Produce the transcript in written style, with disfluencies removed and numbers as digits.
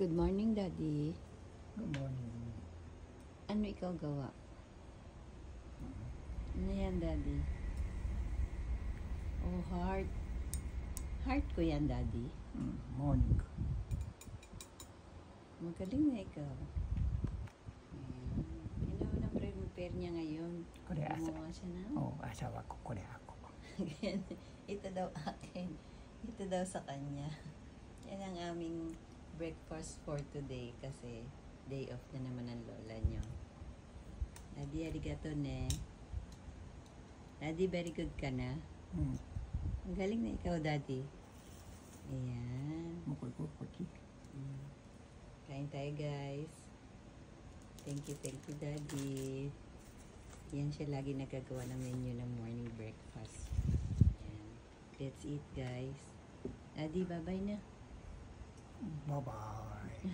Good morning, Daddy. Good morning. Ano ikaw gawa? Ano yan, Daddy? Oh, heart. Heart ko yan, Daddy. Morning. Magaling na ikaw. Ayan. Kailangan na prepare niya ngayon. Kore asa. Gumawa siya na. Asawa ko, kore ako. Ito daw akin. Ito daw sa kanya. Yan ang aming breakfast for today kasi day off na naman ang lola nyo. Daddy, arigato ne. Daddy, very good ka na. Ang galing na ikaw, Daddy. Ayan. Mukoy-kukoy. Kain tayo, guys. Thank you, Daddy. Yan siya lagi nagagawa ng menu ng morning breakfast. Ayan. Let's eat, guys. Daddy, bye-bye na. Bye-bye.